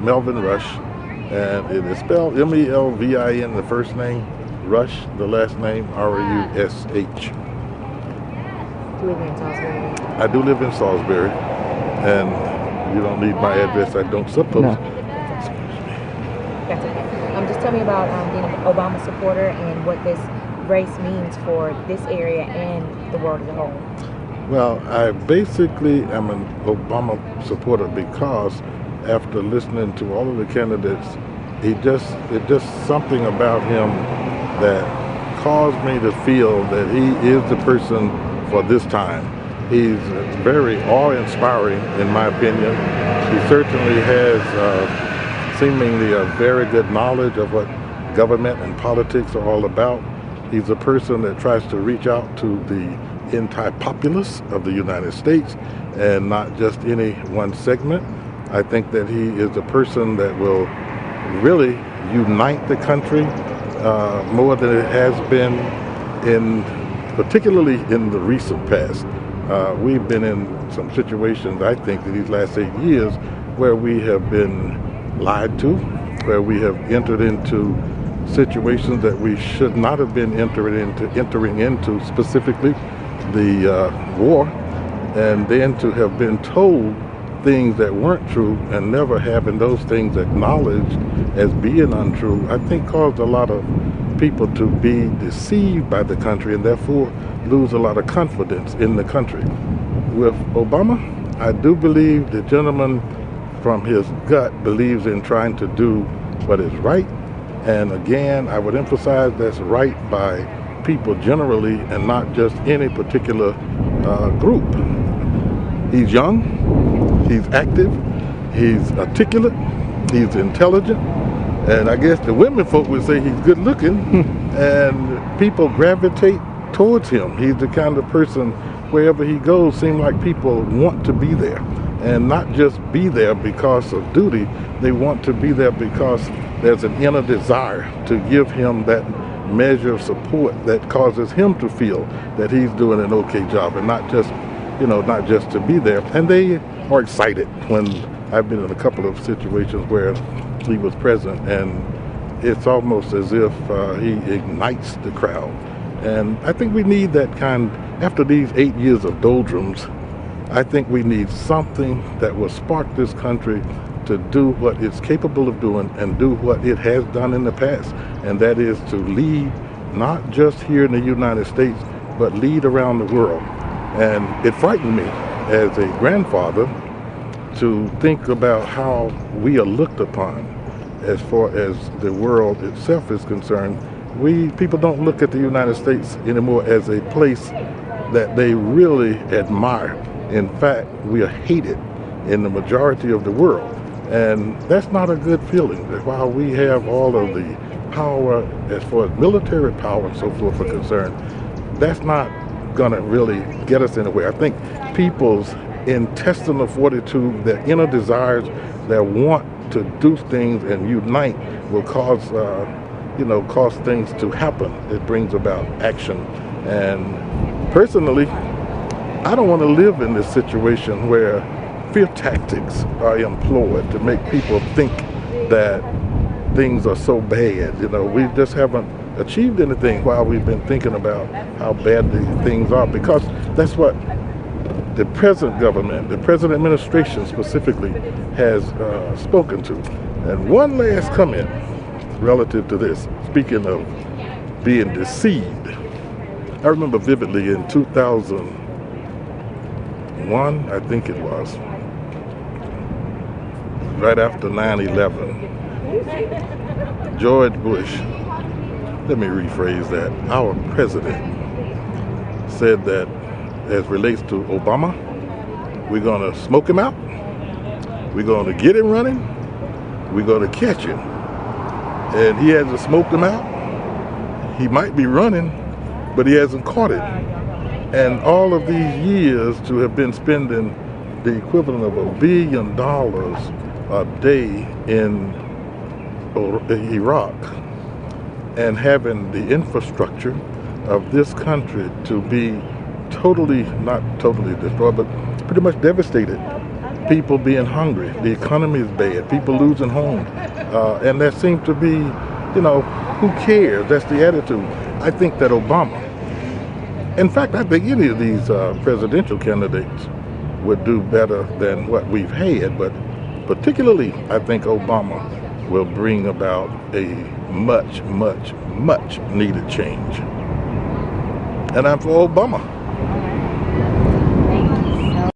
Melvin Rush, and it is spelled M-E-L-V-I-N, the first name, Rush, the last name, R-U-S-H. Do you live in Salisbury? I do live in Salisbury, and you don't need my address, I don't suppose. No. That's okay. Just tell me about being an Obama supporter and what this race means for this area and the world as a whole. Well, I basically am an Obama supporter because after listening to all of the candidates, it's just something about him that caused me to feel that he is the person for this time. He's very awe-inspiring, in my opinion. He certainly has seemingly a very good knowledge of what government and politics are all about. He's a person that tries to reach out to the entire populace of the United States and not just any one segment. I think that he is a person that will really unite the country more than it has been particularly in the recent past. We've been in some situations, I think, in these last 8 years where we have been lied to, where we have entered into situations that we should not have been entering into, specifically the war, and then to have been told things that weren't true and never having those things acknowledged as being untrue, I think caused a lot of people to be deceived by the country and therefore lose a lot of confidence in the country. With Obama, I do believe the gentleman from his gut believes in trying to do what is right. And again, I would emphasize that's right by people generally and not just any particular group. He's young, he's active, he's articulate, he's intelligent, and I guess the women folk would say he's good looking, and people gravitate towards him. He's the kind of person, wherever he goes, seems like people want to be there. And not just be there because of duty, they want to be there because there's an inner desire to give him that measure of support that causes him to feel that he's doing an okay job, and not just to be there. And they are excited when I've been in a couple of situations where he was present, and it's almost as if he ignites the crowd. And I think we need that kind, after these 8 years of doldrums, I think we need something that will spark this country to do what it's capable of doing and do what it has done in the past. And that is to lead, not just here in the United States, but lead around the world. And it frightened me as a grandfather to think about how we are looked upon as far as the world itself is concerned. People don't look at the United States anymore as a place that they really admire. In fact, we are hated in the majority of the world. And that's not a good feeling. That while we have all of the power as far as military power and so forth are concerned, that's not going to really get us anywhere. I think people's intestinal fortitude, their inner desires, their want to do things and unite will cause things to happen. It brings about action. And personally, I don't want to live in this situation where fear tactics are employed to make people think that things are so bad. We just haven't achieved anything while we've been thinking about how bad these things are, because that's what the present government, the present administration specifically, has spoken to. And one last comment relative to this, speaking of being deceived. I remember vividly in 2001, I think it was, right after 9/11, George Bush, let me rephrase that, our president said that as relates to Obama, we're going to smoke him out, we're going to get him running, we're going to catch him. And he hasn't smoked him out. He might be running, but he hasn't caught him. And all of these years to have been spending the equivalent of $1 billion a day in Iraq and having the infrastructure of this country to be totally, not totally destroyed, but pretty much devastated people being hungry. The economy is bad. People losing homes. And there seems to be, who cares? That's the attitude. I think that Obama, in fact, I think any of these presidential candidates would do better than what we've had, but particularly I think Obama will bring about a much, much, much needed change. And I'm for Obama.